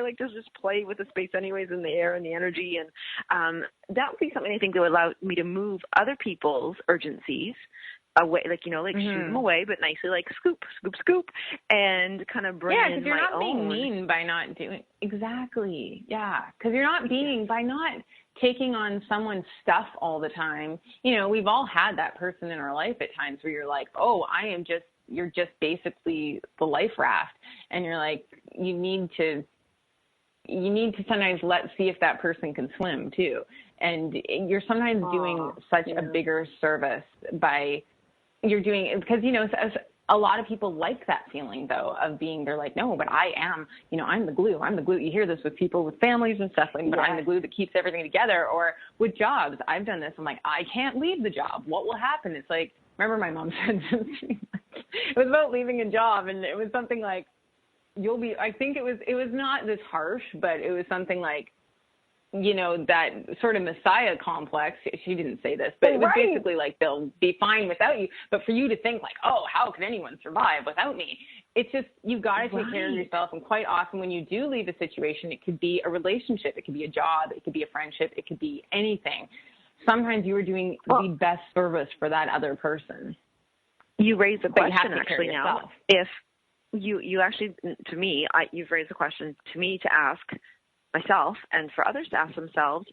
B: like to just play with the space anyways, in the air and the energy. And that would be something I think that would allow me to move other people's urgencies away, shoot them away, but nicely, like scoop, and kind of bring in my own.
C: Yeah, because you're not being mean by not doing, exactly, yeah, because you're not being, by not taking on someone's stuff all the time. We've all had that person in our life at times where you're like, you're just basically the life raft, and you're like, you need to sometimes see if that person can swim too. And you're sometimes doing such a bigger service by, you're doing it because, a lot of people like that feeling though of being, they're like, no, but I am, I'm the glue. You hear this with people with families and stuff, like, but I'm the glue that keeps everything together. Or with jobs, I've done this. I'm like, I can't leave the job. What will happen? It's like, remember my mom said to me, it was about leaving a job, and it was something like, I think it was not this harsh, but it was something like, that sort of Messiah complex. She didn't say this, but it was basically like, they'll be fine without you. But for you to think like, oh, how can anyone survive without me? It's just, you've got to take care of yourself. And quite often when you do leave a situation, it could be a relationship, it could be a job, it could be a friendship, it could be anything. Sometimes you are doing the best service for that other person.
B: You raised the question actually now. If you actually, to me, you've raised the question to me to ask myself and for others to ask themselves,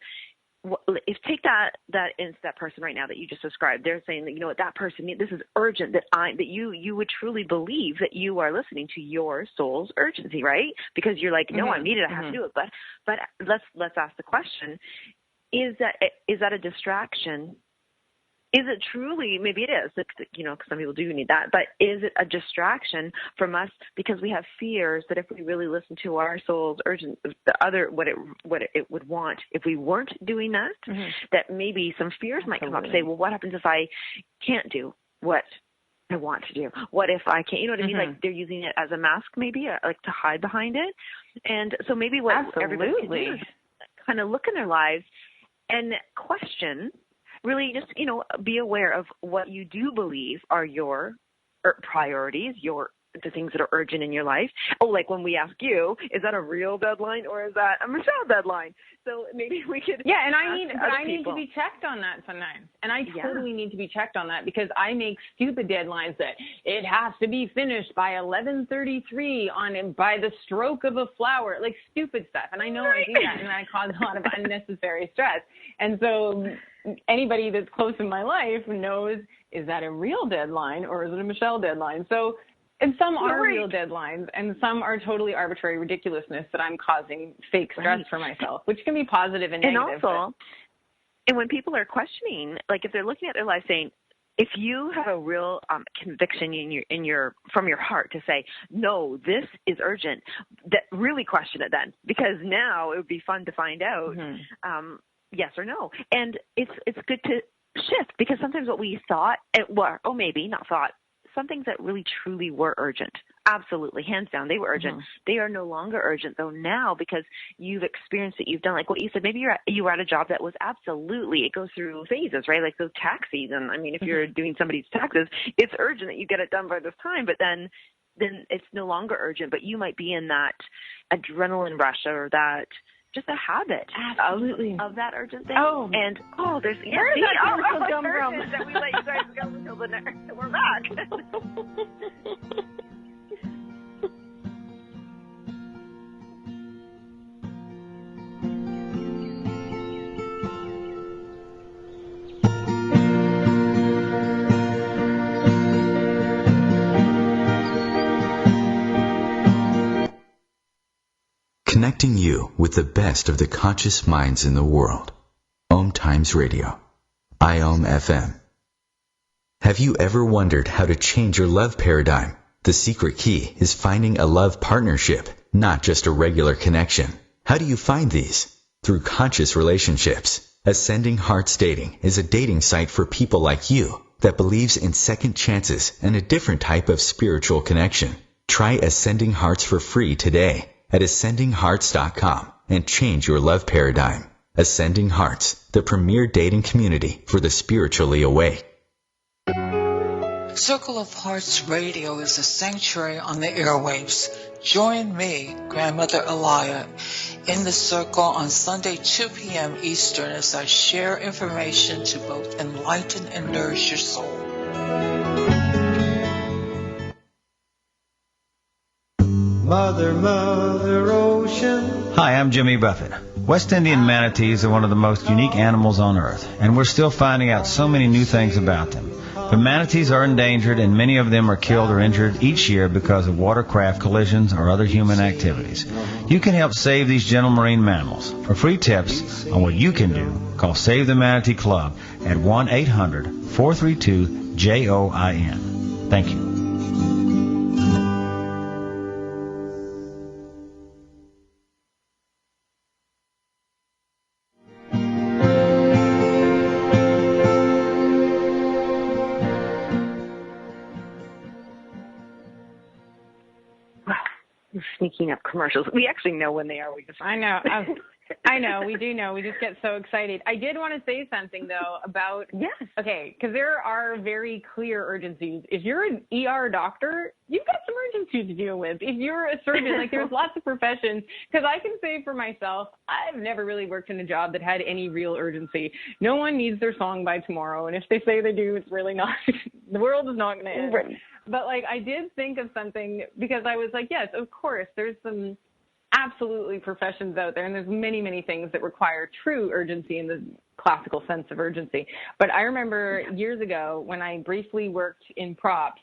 B: if take that person right now that you just described, they're saying that, you know what, that person, this is urgent, that you would truly believe that you are listening to your soul's urgency, right? Because you're like, no, I need it, I have to do it. But let's ask the question: is that a distraction? Is it truly, maybe it is, you know, because some people do need that, but is it a distraction from us because we have fears that if we really listen to our soul's urgent, what it would want, if we weren't doing that, that maybe some fears might come up and say, well, what happens if I can't do what I want to do? What if I can't, you know what I mean? Like they're using it as a mask maybe, like to hide behind it. And so maybe what everybody can do is kind of look in their lives and question, really just, you know, be aware of what you do believe are your priorities, the things that are urgent in your life. Oh, like when we ask you, is that a real deadline or is that a Michelle deadline? So maybe we could. Yeah, and I need to be checked on that sometimes. And I totally need to be checked on that because I make stupid deadlines that it has to be finished by 11:33 by the stroke of a flower, like stupid stuff. And I know I do that, and I cause a lot of unnecessary stress. And so anybody that's close in my life knows, is that a real deadline or is it a Michelle deadline? So, and some are real deadlines and some are totally arbitrary ridiculousness that I'm causing fake stress for myself, which can be positive and negative. And when people are questioning, like if they're looking at their life saying, if you have a real conviction from your heart to say, no, this is urgent, that really question it then, because now it would be fun to find out yes or no. And it's good to shift, because sometimes what we thought, or maybe not thought, some things that really truly were urgent, absolutely, hands down, they were urgent. They are no longer urgent though now, because you've experienced it, you've done, like what you said, maybe you were at a job that was absolutely, it goes through phases, right? Like those tax season. I mean, if you're doing somebody's taxes, it's urgent that you get it done by this time, but then it's no longer urgent, but you might be in that adrenaline rush or that just a habit of that urgent thing. There's where did that come from? That we let you guys go until we're back.
A: Connecting you with the best of the conscious minds in the world. OMTimes Radio. IOM FM. Have you ever wondered how to change your love paradigm? The secret key is finding a love partnership, not just a regular connection. How do you find these? Through conscious relationships. Ascending Hearts Dating is a dating site for people like you that believes in second chances and a different type of spiritual connection. Try Ascending Hearts for free today at ascendinghearts.com and change your love paradigm. Ascending Hearts, the premier dating community for the spiritually awake.
J: Circle of Hearts Radio is a sanctuary on the airwaves. Join me, Grandmother Elia, in the circle on Sunday 2 p.m. Eastern as I share information to both enlighten and nourish your soul.
K: Mother, Mother Ocean.
L: Hi, I'm Jimmy Buffett. West Indian manatees are one of the most unique animals on Earth, and we're still finding out so many new things about them. But manatees are endangered, and many of them are killed or injured each year because of watercraft collisions or other human activities. You can help save these gentle marine mammals. For free tips on what you can do, call Save the Manatee Club at 1-800-432-JOIN. Thank you.
B: Sneaking up commercials. We actually know when they are.
C: I know. We do know. We just get so excited. I did want to say something, though, about... Yes. Okay, because there are very clear urgencies. If you're an ER doctor, you've got some urgency to deal with. If you're a surgeon, like there's lots of professions, because I can say for myself, I've never really worked in a job that had any real urgency. No one needs their song by tomorrow, and if they say they do, it's really not. The world is not going to end. Right. But, like, I did think of something because I was like, yes, of course, there's some absolutely professions out there, and there's many, many things that require true urgency in the classical sense of urgency. But I remember years ago when I briefly worked in props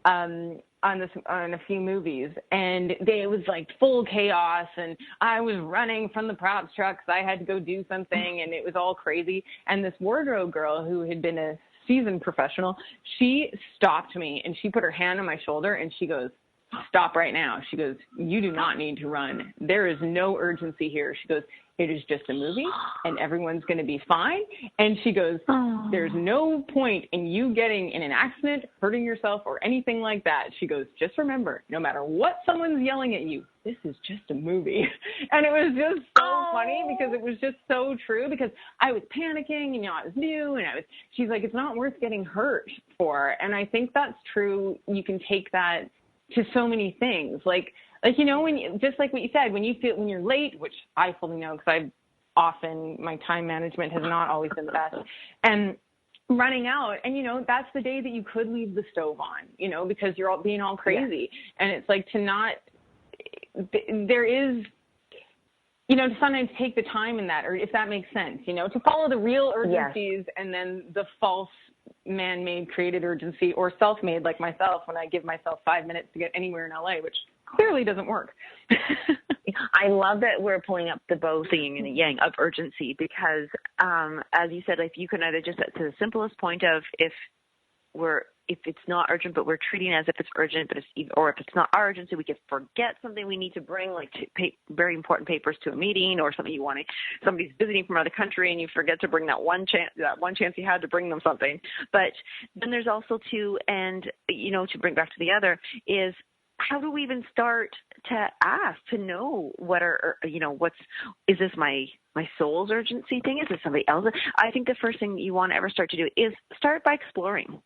C: on a few movies, and it was like full chaos, and I was running from the props trucks. I had to go do something, and it was all crazy. And this wardrobe girl who had been a seasoned professional, she stopped me, and she put her hand on my shoulder, and she goes, "Stop right now." She goes, "You do not need to run. There is no urgency here." She goes, "It is just a movie and everyone's going to be fine." And she goes, "There's no point in you getting in an accident, hurting yourself or anything like that." She goes, "Just remember, no matter what someone's yelling at you, this is just a movie." And it was just so funny because it was just so true, because I was panicking, and, I was new, and she's like, "It's not worth getting hurt for." And I think that's true. You can take that to so many things, like when just like what you said, when you're late, which I fully know because my time management has not always been the best, and running out, and that's the day that you could leave the stove on, because you're all being all crazy, and it's like to not. There is, to sometimes take the time in that, or if that makes sense, to follow the real urgencies and then the false man-made created urgency, or self-made like myself when I give myself 5 minutes to get anywhere in LA, which clearly doesn't work.
B: I love that we're pulling up the both yin and the yang of urgency, because as you said, if you can either just get to the simplest point of if it's not urgent, but we're treating it as if it's urgent, or if it's not our urgency, we could forget something we need to bring, like very important papers to a meeting, or something somebody's visiting from another country, and you forget to bring that one chance you had to bring them something. But then there's also to bring back to the other is, how do we even start to ask, to know is this my soul's urgency thing? Is this somebody else's? I think the first thing you want to ever start to do is start by exploring.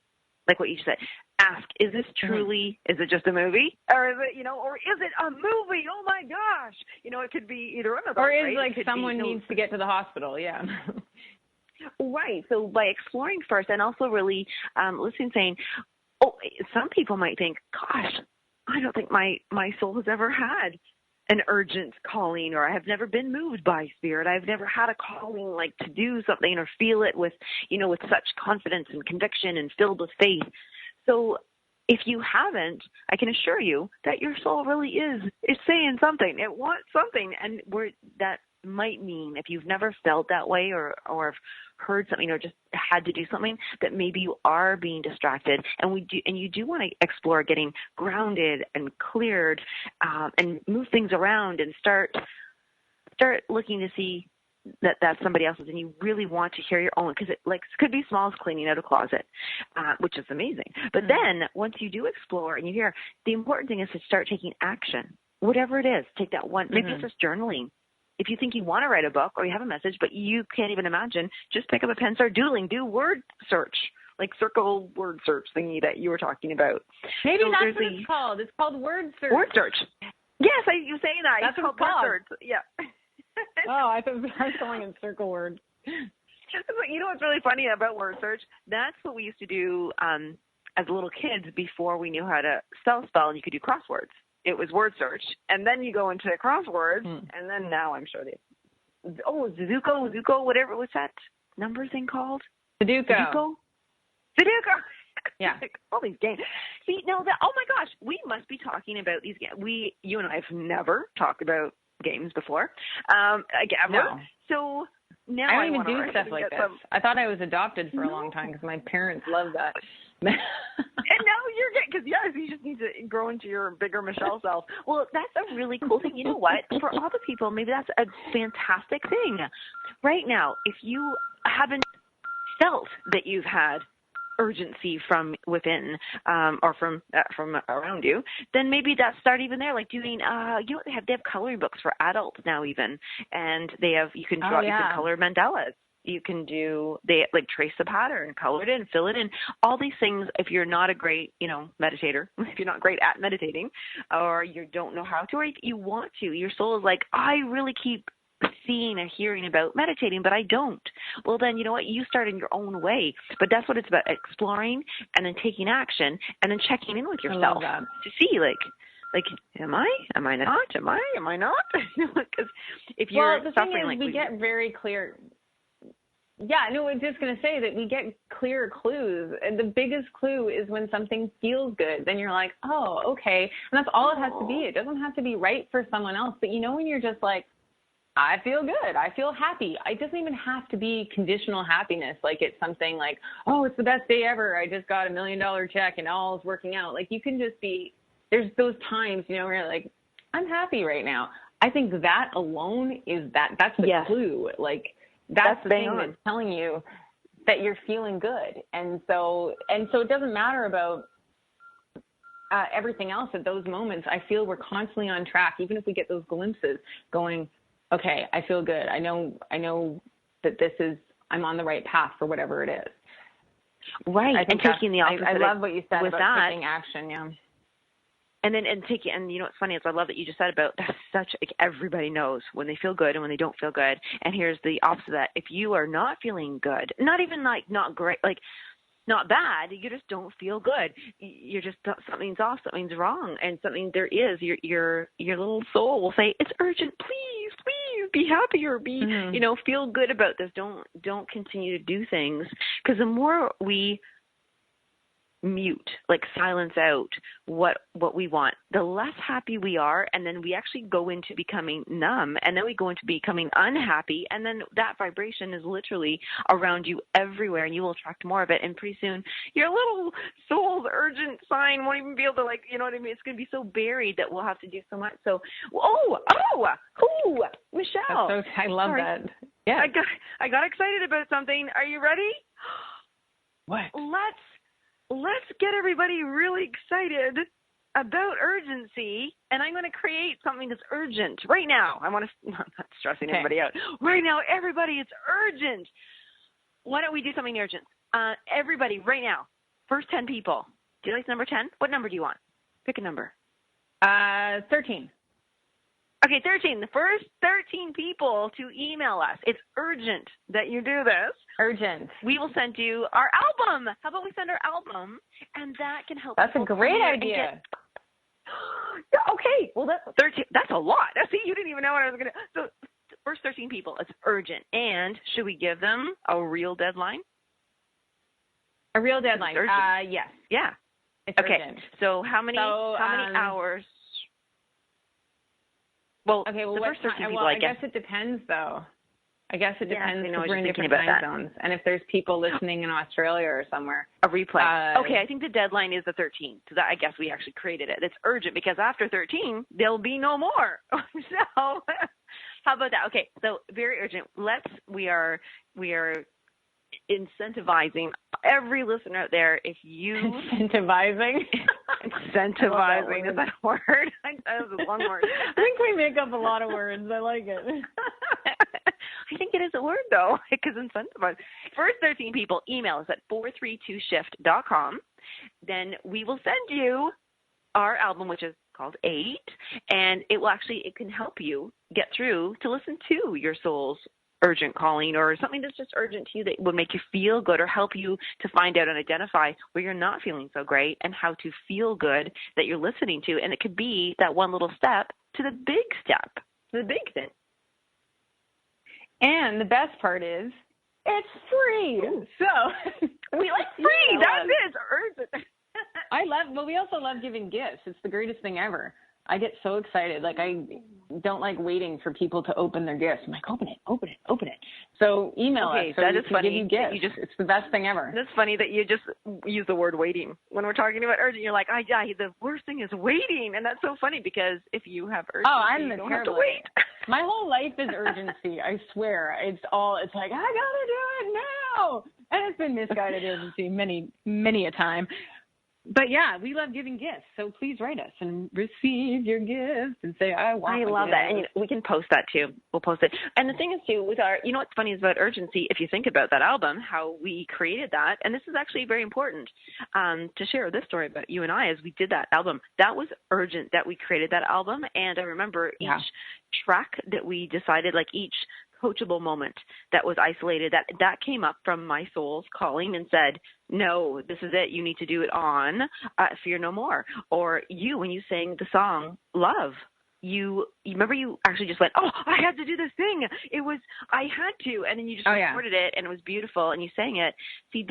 B: Like what you said, ask, is this truly, is it just a movie? Or is it, or is it a movie? Oh my gosh. It could be either one of those.
C: Or is like someone needs to get to the hospital. Yeah.
B: Right. So by exploring first, and also really listening, saying, some people might think, gosh, I don't think my soul has ever had an urgent calling, or I have never been moved by spirit. I've never had a calling like to do something or feel it with such confidence and conviction and filled with faith. So if you haven't, I can assure you that your soul really is saying something. It wants something. And that might mean, if you've never felt that way or heard something or just had to do something, that maybe you are being distracted, and you do want to explore getting grounded and cleared, and move things around and start looking to see that that's somebody else's, and you really want to hear your own, because it could be small as cleaning out a closet, which is amazing. But then once you do explore and you hear, the important thing is to start taking action, whatever it is. Take that one. Maybe it's just journaling. If you think you want to write a book, or you have a message, but you can't even imagine, just pick up a pen, start doodling, do word search, like circle word search thingy that you were talking about.
C: Maybe that's what it's called. It's called word search.
B: Word search. Yes, you say that.
C: That's
B: it's
C: what
B: called
C: it's called.
B: Word search. Yeah.
C: Oh, I thought I was calling it circle word.
B: You know what's really funny about word search? That's what we used to do as little kids before we knew how to spell, and you could do crosswords. It was word search, and then you go into crosswords, and then now I'm sure Sudoku, whatever was that number thing called?
C: Sudoku. Yeah.
B: All these games. See, oh my gosh, we must be talking about these games. You and I have never talked about games before, ever.
C: No.
B: So now
C: I don't even do stuff like this. I thought I was adopted for a long time because my parents love that.
B: And now you're getting, because you just need to grow into your bigger Michelle self. Well, that's a really cool thing. You know what? For other people, maybe that's a fantastic thing. Right now, if you haven't felt that you've had urgency from within, or from around you, then maybe that start even there, like doing they have coloring books for adults now even, and you can draw, you can color mandalas. You can trace the pattern, color it in, fill it in, all these things. If you're not a great, meditator, if you're not great at meditating, or you don't know how to, or if you want to, your soul is like, I really keep seeing and hearing about meditating, but I don't. Well, then, you know what? You start in your own way. But that's what it's about, exploring and then taking action and then checking in with yourself to see, Like, am I not? Am I not? Because if you're
C: the
B: suffering,
C: thing is,
B: like
C: we get very clear. Yeah, no, I was just going to say that we get clear clues. And the biggest clue is when something feels good. Then you're like, oh, okay. And that's all it has to be. It doesn't have to be right for someone else. But when you're just like, I feel good, I feel happy. It doesn't even have to be conditional happiness. Like it's something like, oh, it's the best day ever. I just got $1 million check and all is working out. Like you can just be, there's those times, where you're like, I'm happy right now. I think that alone that's the clue. Like, that's the thing that's telling you that you're feeling good. And so it doesn't matter about everything else at those moments. I feel we're constantly on track, even if we get those glimpses going, okay, I feel good. I know that I'm on the right path for whatever it is.
B: Right. And taking the opposite.
C: I love what you said about taking action. Yeah.
B: And then, and what's funny is I love that you just said about that's like everybody knows when they feel good and when they don't feel good. And here's the opposite of that. If you are not feeling good, not even like not great, like not bad, you just don't feel good. You're just, something's off, something's wrong. And there is, your little soul will say, it's urgent, please be happy or be, feel good about this. Don't continue to do things. Because the more we mute, like silence out what we want, the less happy we are, and then we actually go into becoming numb, and then we go into becoming unhappy, and then that vibration is literally around you everywhere, and you will attract more of it, and pretty soon your little soul's urgent sign won't even be able to, like, you know what I mean? It's going to be so buried that we'll have to do so much. So, Michelle.
C: I love that. Yeah.
B: I got excited about something. Are you ready?
C: What?
B: Let's get everybody really excited about urgency, and I'm going to create something that's urgent right now. I'm not stressing everybody out. Right now, everybody, it's urgent. Why don't we do something urgent? Everybody, right now, first 10 people. Do you like number 10? What number do you want? Pick a number.
C: 13.
B: Okay, 13. The first 13 people to email us. It's urgent that you do this.
C: Urgent.
B: We will send you our album. How about we send our album, and that can help.
C: That's a great idea.
B: Okay. Well, that's 13. That's a lot. See, you didn't even know what I was going to. So, first 13 people. It's urgent. And should we give them a real deadline?
C: A real deadline. Yes.
B: Yeah.
C: It's
B: okay.
C: Urgent.
B: So how many hours? Well,
C: okay. Well,
B: the first 13 people,
C: I guess it depends, though. I guess it depends because we're in different time zones. And if there's people listening in Australia or somewhere.
B: A replay. Okay, I think the deadline is the 13th. So that, I guess we actually created it. It's urgent because after 13, there'll be no more. So how about that? Okay, so very urgent. We are incentivizing every listener out there. If you
C: incentivizing
B: is that a word? That was a long word.
C: I think we make up a lot of words. I like it.
B: I think it is a word though, because incentivize. First 13 people, email us at 432shift.com. Then we will send you our album, which is called 8, and it can help you get through to listen to your soul's urgent calling, or something that's just urgent to you that would make you feel good, or help you to find out and identify where you're not feeling so great and how to feel good that you're listening to. And it could be that one little step to the big step, to the big thing.
C: And the best part is it's free.
B: Ooh. So we like free. That's it. It's urgent.
C: We also love giving gifts. It's the greatest thing ever. I get so excited. Like, I don't like waiting for people to open their gifts. I'm like, open it. So email us. So that is funny. Give you gifts. It's the best thing ever.
B: That's funny that you just use the word waiting. When we're talking about urgent, you're like, the worst thing is waiting. And that's so funny because if you have urgency, you don't have to wait.
C: My whole life is urgency. I swear. It's like, I got to do it now. And it's been misguided urgency many, many a time. But yeah, we love giving gifts. So please write us and receive your gift and say, I
B: love that. And we can post that too. We'll post it. And the thing is too, with what's funny is about urgency, if you think about that album, how we created that, and this is actually very important to share this story about you and I, as we did that album. That was urgent that we created that album. And I remember each track that we decided, like each coachable moment that was isolated, that came up from my soul's calling and said, no, this is it. You need to do it on Fear No More. Or you, when you sang the song Love, you remember you actually just went, oh, I had to do this thing. I had to. And then you just recorded it, and it was beautiful, and you sang it. See,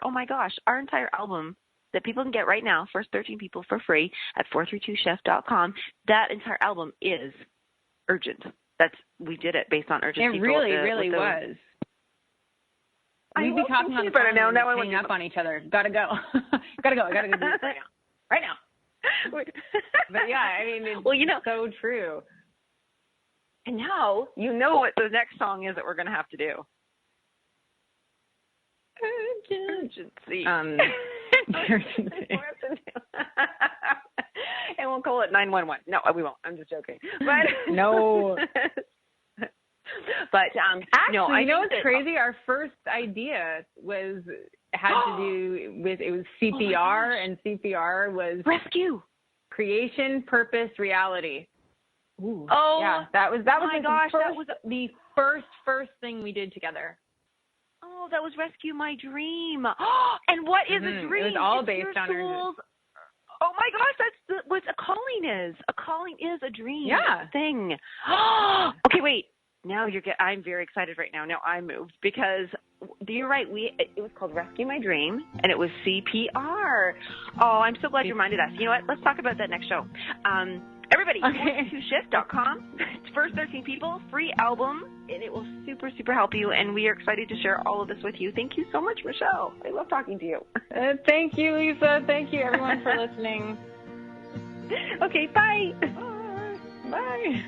B: oh my gosh, our entire album that people can get right now, first 13 people for free at 432chef.com, that entire album is urgent. We did it based on urgency.
C: It really was. We'd be talking on the phone and hanging up on each other. Gotta go. I gotta go do this right now. But yeah, I mean, it's so true.
B: And now you know what the next song is that we're going to have to do. Urgency. And we'll call it 911. No, we won't. I'm just joking. But
C: no.
B: But
C: actually, I know what's crazy? Our first idea had to do with CPR, and CPR was
B: rescue,
C: creation, purpose, reality.
B: Ooh.
C: Oh, yeah, that was
B: that was
C: the first thing we did together.
B: Oh, that was Rescue My Dream. And what is a dream?
C: It was all based on
B: our. Oh my gosh, that's what a calling is. A calling is a dream thing. Okay, wait. Now I'm very excited right now. Now I'm moved because you're right. It was called Rescue My Dream, and it was CPR. Oh, I'm so glad you reminded us. You know what? Let's talk about that next show. Everybody, 432shift.com. It's first 13 people, free album, and it will super, super help you. And we are excited to share all of this with you. Thank you so much, Michelle. I love talking to you.
C: Thank you, Lisa. Thank you, everyone, for listening.
B: Okay, bye.
C: Bye.